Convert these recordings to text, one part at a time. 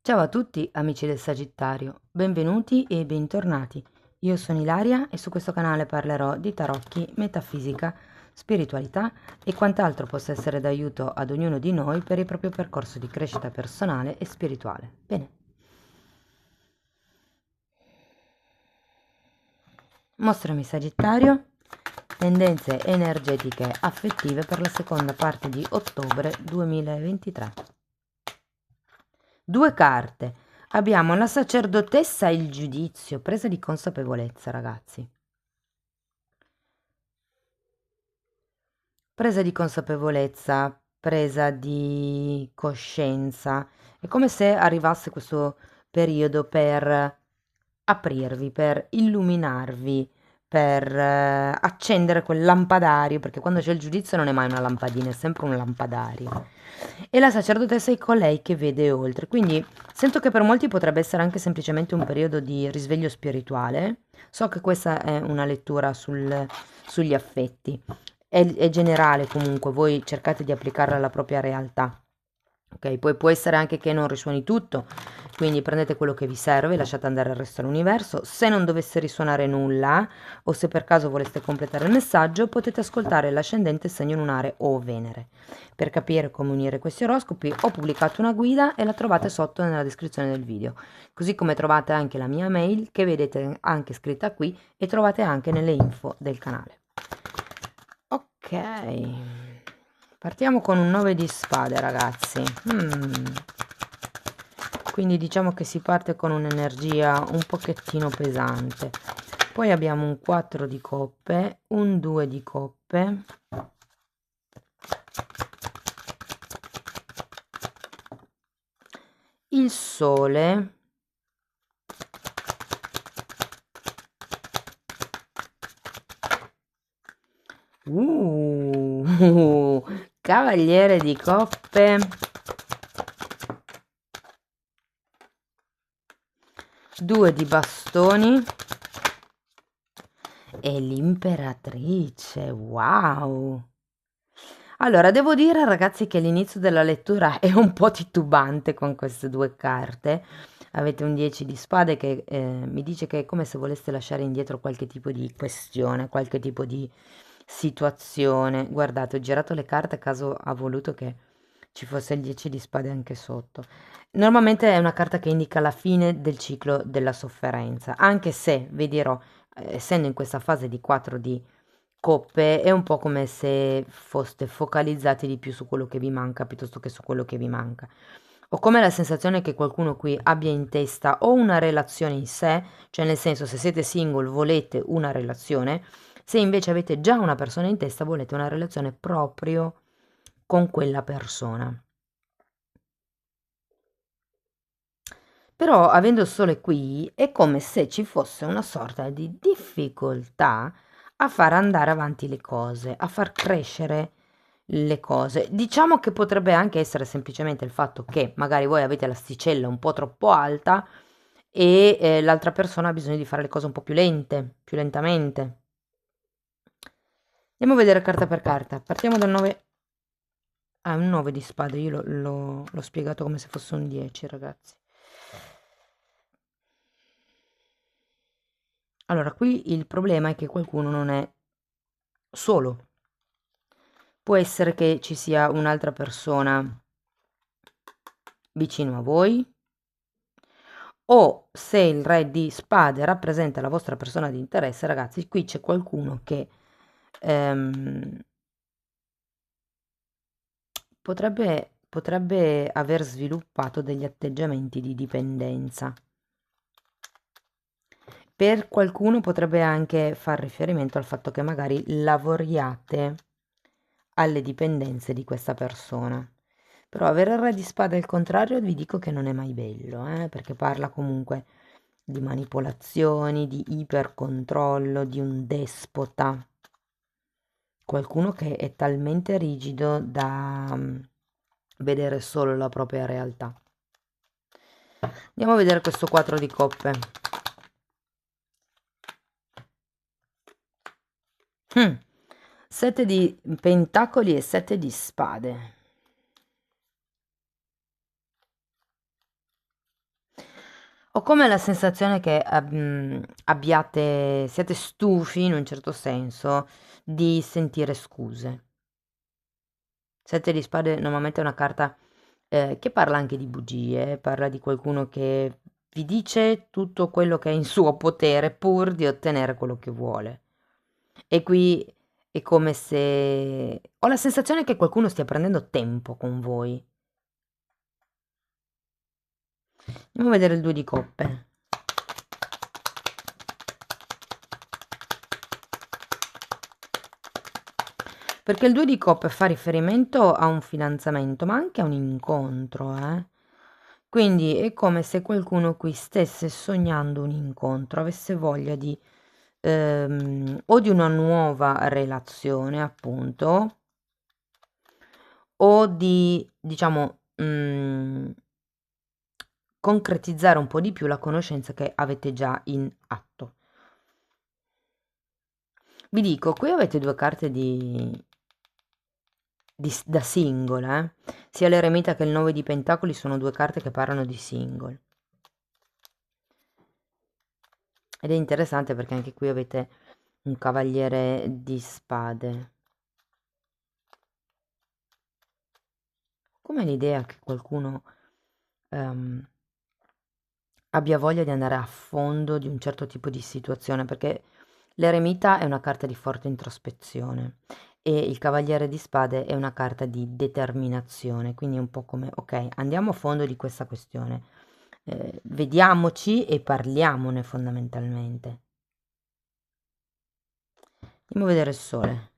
Ciao a tutti amici del Sagittario, benvenuti e bentornati. Io sono Ilaria e su questo canale parlerò di tarocchi, metafisica, spiritualità e quant'altro possa essere d'aiuto ad ognuno di noi per il proprio percorso di crescita personale e spirituale. Bene, mostrami Sagittario, tendenze energetiche affettive per la seconda parte di ottobre 2023. Due carte. Abbiamo la sacerdotessa e il giudizio, presa di consapevolezza, ragazzi. Presa di consapevolezza, presa di coscienza. È come se arrivasse questo periodo per aprirvi, per illuminarvi, per accendere quel lampadario, perché quando c'è il giudizio non è mai una lampadina, è sempre un lampadario. E la sacerdotessa è colei che vede oltre, quindi sento che per molti potrebbe essere anche semplicemente un periodo di risveglio spirituale. So che questa è una lettura sugli affetti. È generale comunque, voi cercate di applicarla alla propria realtà. Ok, poi può essere anche che non risuoni tutto, quindi prendete quello che vi serve, lasciate andare il resto dell'universo. Se non dovesse risuonare nulla, o se per caso voleste completare il messaggio, potete ascoltare l'ascendente, segno lunare o Venere. Per capire come unire questi oroscopi ho pubblicato una guida e la trovate sotto nella descrizione del video, così come trovate anche la mia mail che vedete anche scritta qui e trovate anche nelle info del canale. Ok, partiamo con un 9 di spade, ragazzi. Quindi diciamo che si parte con un'energia un pochettino pesante. Poi abbiamo un 4 di coppe, un 2 di coppe, il sole, cavaliere di coppe, 2 di bastoni e l'imperatrice. Wow! Allora, devo dire ragazzi che l'inizio della lettura è un po' titubante con queste due carte. Avete un 10 di spade che mi dice che è come se voleste lasciare indietro qualche tipo di questione, qualche tipo di situazione. Guardate, ho girato le carte a caso ha voluto che ci fosse il 10 di spade anche sotto. Normalmente è una carta che indica la fine del ciclo della sofferenza, anche se, vi dirò, essendo in questa fase di 4 di coppe, è un po' come se foste focalizzati di più su quello che vi manca piuttosto che su quello che vi manca. Ho come la sensazione che qualcuno qui abbia in testa o una relazione in sé, cioè nel senso se siete single volete una relazione, se invece avete già una persona in testa volete una relazione proprio con quella persona. Però avendo il sole qui è come se ci fosse una sorta di difficoltà a far andare avanti le cose, a far crescere le cose. Diciamo che potrebbe anche essere semplicemente il fatto che magari voi avete l'asticella un po' troppo alta e l'altra persona ha bisogno di fare le cose un po' più lente, più lentamente. Andiamo a vedere carta per carta. Partiamo dal 9. Ah, un 9 di spade, io l'ho spiegato come se fosse un 10, ragazzi. Allora, qui il problema è che qualcuno non è solo. Può essere che ci sia un'altra persona vicino a voi, o se il re di spade rappresenta la vostra persona di interesse, ragazzi, qui c'è qualcuno che ehm, potrebbe aver sviluppato degli atteggiamenti di dipendenza. Per qualcuno potrebbe anche far riferimento al fatto che magari lavoriate alle dipendenze di questa persona. Però avere il re di spade al contrario vi dico che non è mai bello, perché parla comunque di manipolazioni, di ipercontrollo, di un despota, qualcuno che è talmente rigido da vedere solo la propria realtà. Andiamo a vedere questo 4 di coppe. 7 di pentacoli e 7 di spade. Ho come la sensazione che siate stufi in un certo senso di sentire scuse. Sette di spade normalmente è una carta che parla anche di bugie, parla di qualcuno che vi dice tutto quello che è in suo potere pur di ottenere quello che vuole. E qui è come se ho la sensazione che qualcuno stia prendendo tempo con voi. Andiamo a vedere il 2 di coppe. Perché il 2 di coppe fa riferimento a un fidanzamento, ma anche a un incontro, eh. Quindi è come se qualcuno qui stesse sognando un incontro, avesse voglia di o di una nuova relazione, appunto, o di, diciamo, concretizzare un po' di più la conoscenza che avete già in atto. Vi dico, qui avete due carte da single, sia l'eremita che il 9 di pentacoli sono due carte che parlano di single. Ed è interessante perché anche qui avete un cavaliere di spade. Come l'idea che qualcuno abbia voglia di andare a fondo di un certo tipo di situazione, perché l'eremita è una carta di forte introspezione e il cavaliere di spade è una carta di determinazione, quindi è un po' come, ok, andiamo a fondo di questa questione, vediamoci e parliamone fondamentalmente. Andiamo a vedere il sole.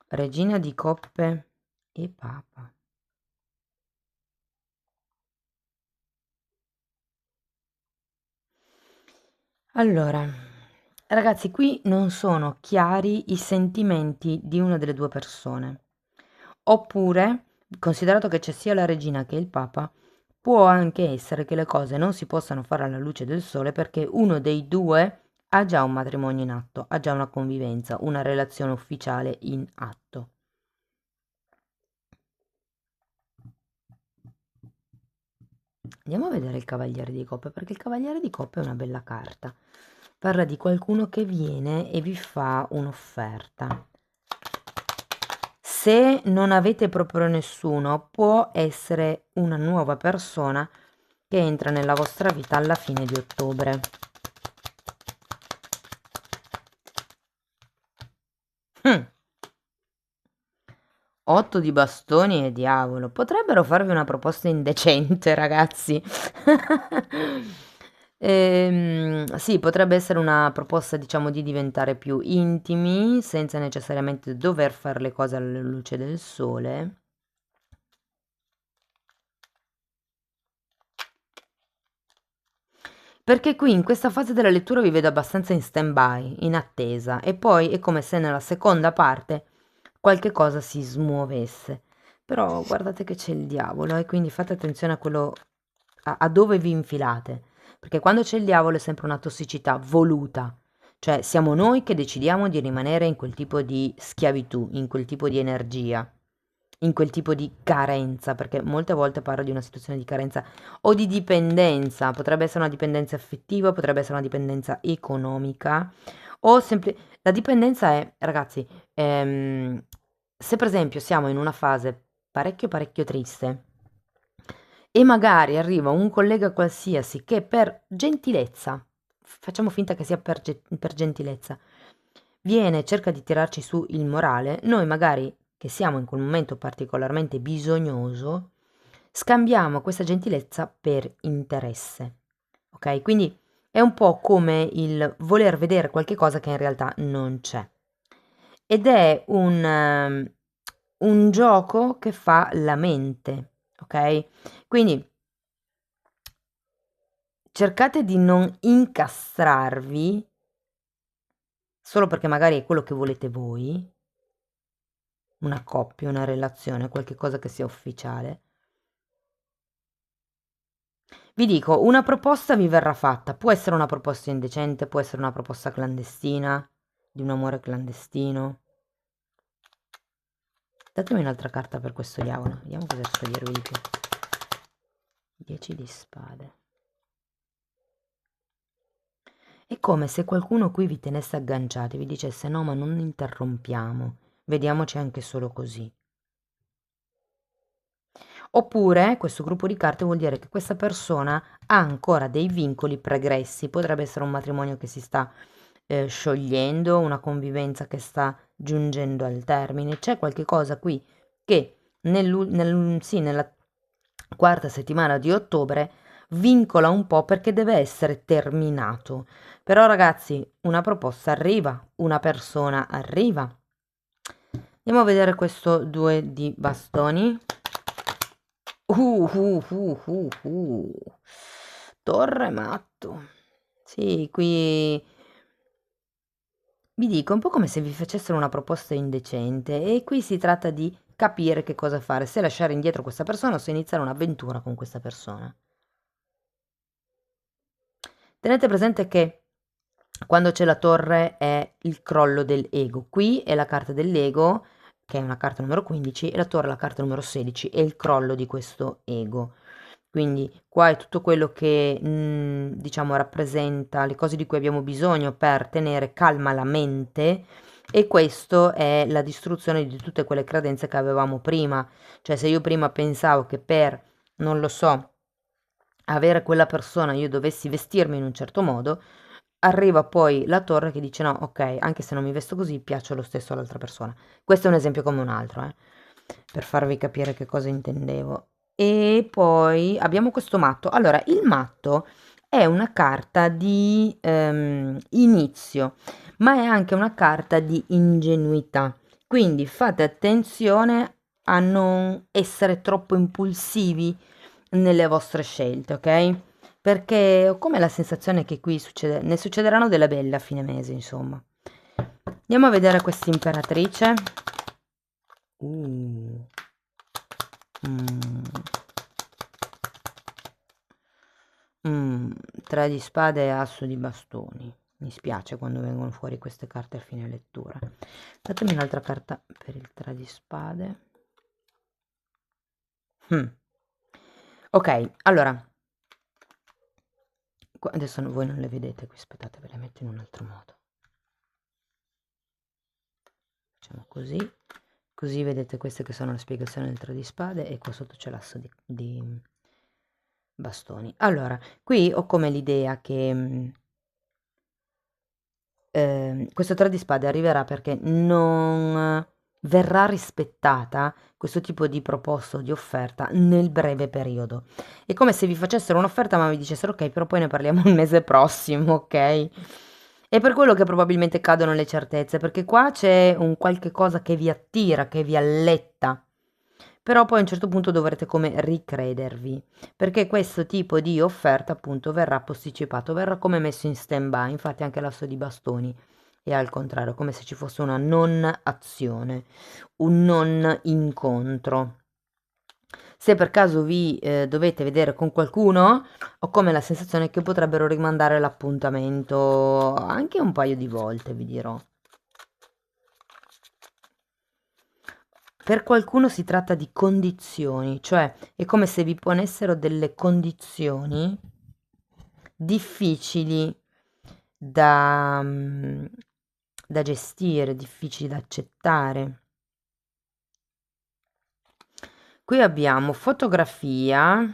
Regina di coppe e papa. Allora, ragazzi, qui non sono chiari i sentimenti di una delle due persone. Oppure, considerato che c'è sia la regina che il papa, può anche essere che le cose non si possano fare alla luce del sole perché uno dei due ha già un matrimonio in atto, ha già una convivenza, una relazione ufficiale in atto. Andiamo a vedere il cavaliere di coppe, perché il cavaliere di coppe è una bella carta. Parla di qualcuno che viene e vi fa un'offerta. Se non avete proprio nessuno, può essere una nuova persona che entra nella vostra vita alla fine di ottobre. Hm. 8 di bastoni e diavolo. Potrebbero farvi una proposta indecente, ragazzi. Sì, potrebbe essere una proposta, diciamo, di diventare più intimi, senza necessariamente dover fare le cose alla luce del sole. Perché qui in questa fase della lettura vi vedo abbastanza in stand-by, in attesa, e poi è come se nella seconda parte qualche cosa si smuovesse. Però guardate che c'è il diavolo e quindi fate attenzione a quello, a dove vi infilate, perché quando c'è il diavolo è sempre una tossicità voluta, cioè siamo noi che decidiamo di rimanere in quel tipo di schiavitù, in quel tipo di energia, in quel tipo di carenza, perché molte volte parlo di una situazione di carenza o di dipendenza, potrebbe essere una dipendenza affettiva, potrebbe essere una dipendenza economica, o la dipendenza è, ragazzi, se per esempio siamo in una fase parecchio parecchio triste e magari arriva un collega qualsiasi che per gentilezza, facciamo finta che sia per gentilezza, viene e cerca di tirarci su il morale, noi magari che siamo in quel momento particolarmente bisognoso, scambiamo questa gentilezza per interesse. Ok? Quindi è un po' come il voler vedere qualche cosa che in realtà non c'è. Ed è un gioco che fa la mente, ok? Quindi cercate di non incastrarvi solo perché magari è quello che volete voi, una coppia, una relazione, qualche cosa che sia ufficiale. Vi dico, una proposta vi verrà fatta, può essere una proposta indecente, può essere una proposta clandestina, di un amore clandestino. Datemi un'altra carta per questo diavolo, vediamo cosa riesco a dirvi di più. 10 di spade. È come se qualcuno qui vi tenesse agganciati, vi dicesse no, ma non interrompiamo, vediamoci anche solo così. Oppure questo gruppo di carte vuol dire che questa persona ha ancora dei vincoli pregressi, potrebbe essere un matrimonio che si sta sciogliendo, una convivenza che sta giungendo al termine. C'è qualche cosa qui che sì, nella quarta settimana di ottobre vincola un po' perché deve essere terminato. Però ragazzi, una proposta arriva, una persona arriva. Andiamo a vedere questo 2 di bastoni. Uh, uh, uh, Torre matto. Sì, qui vi dico, è un po' come se vi facessero una proposta indecente e qui si tratta di capire che cosa fare, se lasciare indietro questa persona o se iniziare un'avventura con questa persona. Tenete presente che quando c'è la torre è il crollo dell'ego. Qui è la carta dell'ego, che è una carta numero 15, e la torre è la carta numero 16, è il crollo di questo ego. Quindi qua è tutto quello che diciamo rappresenta le cose di cui abbiamo bisogno per tenere calma la mente e questo è la distruzione di tutte quelle credenze che avevamo prima. Cioè se io prima pensavo che per, non lo so, avere quella persona io dovessi vestirmi in un certo modo, arriva poi la torre che dice no, ok, anche se non mi vesto così, piaccio lo stesso all'altra persona. Questo è un esempio come un altro, per farvi capire che cosa intendevo. E poi abbiamo questo matto. Allora, il matto è una carta di inizio, ma è anche una carta di ingenuità. Quindi fate attenzione a non essere troppo impulsivi nelle vostre scelte, ok? Perché ho come la sensazione che qui ne succederanno delle belle a fine mese, insomma. Andiamo a vedere questa imperatrice. Mm. 3 di spade e asso di bastoni. Mi spiace quando vengono fuori queste carte a fine lettura. Datemi un'altra carta per il 3 di spade. Ok, allora. Adesso voi non le vedete qui, aspettate, ve le metto in un altro modo. Facciamo così. Così vedete queste che sono le spiegazioni del 3 di spade e qua sotto c'è l'asso di bastoni. Allora, qui ho come l'idea che questo 3 di spade arriverà perché non verrà rispettata questo tipo di proposta o di offerta nel breve periodo. È come se vi facessero un'offerta ma vi dicessero ok, però poi ne parliamo il mese prossimo, ok? È per quello che probabilmente cadono le certezze, perché qua c'è un qualche cosa che vi attira, che vi alletta. Però poi a un certo punto dovrete come ricredervi, perché questo tipo di offerta appunto verrà posticipato, verrà come messo in stand-by, infatti anche l'asso di bastoni è al contrario, come se ci fosse una non azione, un non incontro. Se per caso vi dovete vedere con qualcuno, ho come la sensazione che potrebbero rimandare l'appuntamento anche un paio di volte, vi dirò. Per qualcuno si tratta di condizioni, cioè è come se vi ponessero delle condizioni difficili da gestire, difficili da accettare. Qui abbiamo fotografia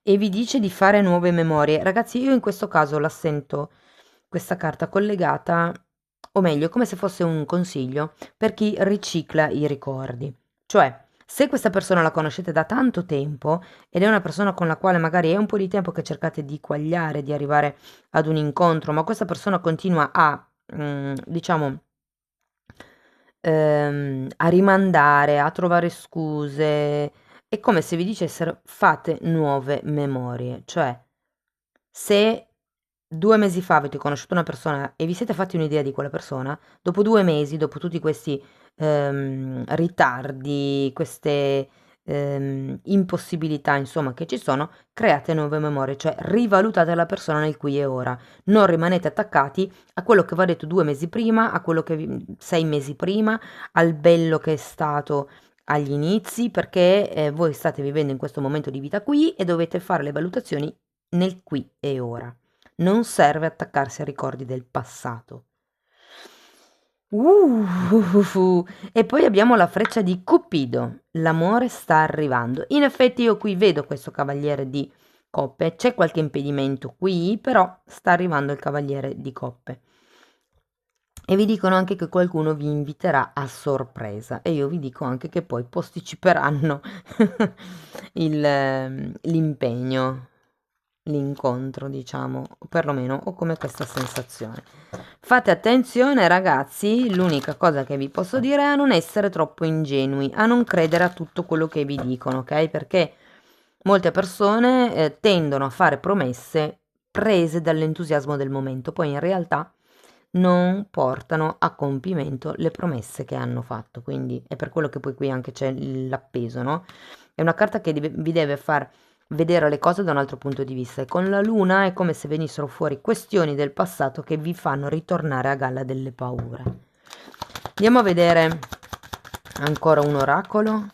e vi dice di fare nuove memorie. Ragazzi, io in questo caso la sento questa carta collegata, o meglio, come se fosse un consiglio per chi ricicla i ricordi. Cioè, se questa persona la conoscete da tanto tempo ed è una persona con la quale magari è un po' di tempo che cercate di quagliare, di arrivare ad un incontro, ma questa persona continua a, diciamo, a rimandare, a trovare scuse, è come se vi dicessero fate nuove memorie, cioè se 2 mesi fa avete conosciuto una persona e vi siete fatti un'idea di quella persona, dopo 2 mesi, dopo tutti questi ritardi, queste impossibilità, insomma, che ci sono, create nuove memorie, cioè rivalutate la persona nel qui e ora. Non rimanete attaccati a quello che vi ha detto 2 mesi prima, a quello che 6 mesi prima, al bello che è stato agli inizi perché voi state vivendo in questo momento di vita qui e dovete fare le valutazioni nel qui e ora. Non serve attaccarsi a ricordi del passato. E poi abbiamo la freccia di Cupido. L'amore sta arrivando. In effetti io qui vedo questo cavaliere di coppe. C'è qualche impedimento qui, però sta arrivando il cavaliere di coppe. E vi dicono anche che qualcuno vi inviterà a sorpresa. E io vi dico anche che poi posticiperanno l'impegno, l'incontro, diciamo, o perlomeno ho come questa sensazione. Fate attenzione ragazzi, l'unica cosa che vi posso dire è a non essere troppo ingenui, a non credere a tutto quello che vi dicono, ok? Perché molte persone tendono a fare promesse prese dall'entusiasmo del momento, poi in realtà non portano a compimento le promesse che hanno fatto, quindi è per quello che poi qui anche c'è l'appeso, no? È una carta che vi deve far vedere le cose da un altro punto di vista e con la luna è come se venissero fuori questioni del passato che vi fanno ritornare a galla delle paure. Andiamo a vedere ancora un oracolo.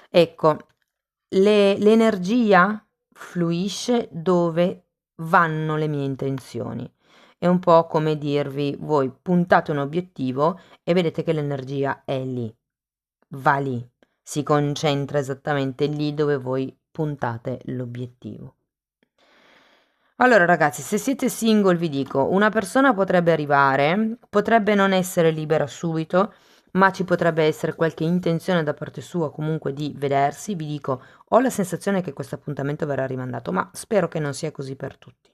Ecco, l'energia fluisce dove vanno le mie intenzioni. È un po' come dirvi, voi puntate un obiettivo e vedete che l'energia è lì, va lì, si concentra esattamente lì dove voi puntate l'obiettivo. Allora ragazzi, se siete single vi dico, una persona potrebbe arrivare, potrebbe non essere libera subito, ma ci potrebbe essere qualche intenzione da parte sua comunque di vedersi. Vi dico, ho la sensazione che questo appuntamento verrà rimandato, ma spero che non sia così per tutti.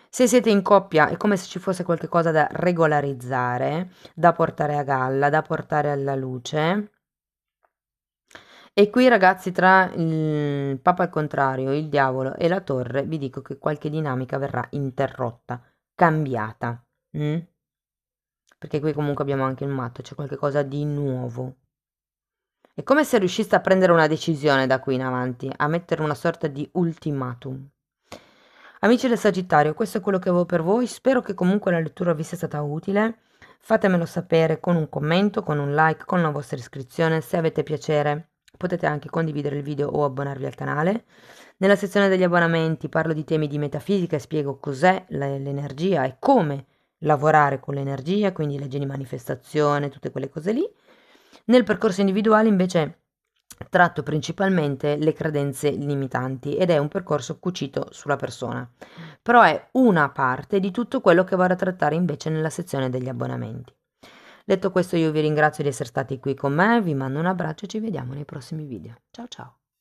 Se siete in coppia è come se ci fosse qualcosa da regolarizzare, da portare a galla, da portare alla luce. E qui ragazzi tra il Papa al contrario, il diavolo e la torre vi dico che qualche dinamica verrà interrotta, cambiata. Perché qui comunque abbiamo anche il matto, c'è qualcosa di nuovo. È come se riusciste a prendere una decisione da qui in avanti, a mettere una sorta di ultimatum. Amici del Sagittario, questo è quello che avevo per voi, spero che comunque la lettura vi sia stata utile. Fatemelo sapere con un commento, con un like, con la vostra iscrizione, se avete piacere. Potete anche condividere il video o abbonarvi al canale. Nella sezione degli abbonamenti parlo di temi di metafisica e spiego cos'è l'energia e come lavorare con l'energia, quindi legge di manifestazione, tutte quelle cose lì. Nel percorso individuale invece tratto principalmente le credenze limitanti ed è un percorso cucito sulla persona, però è una parte di tutto quello che vado a trattare invece nella sezione degli abbonamenti. Detto questo io vi ringrazio di essere stati qui con me, vi mando un abbraccio e ci vediamo nei prossimi video. Ciao ciao!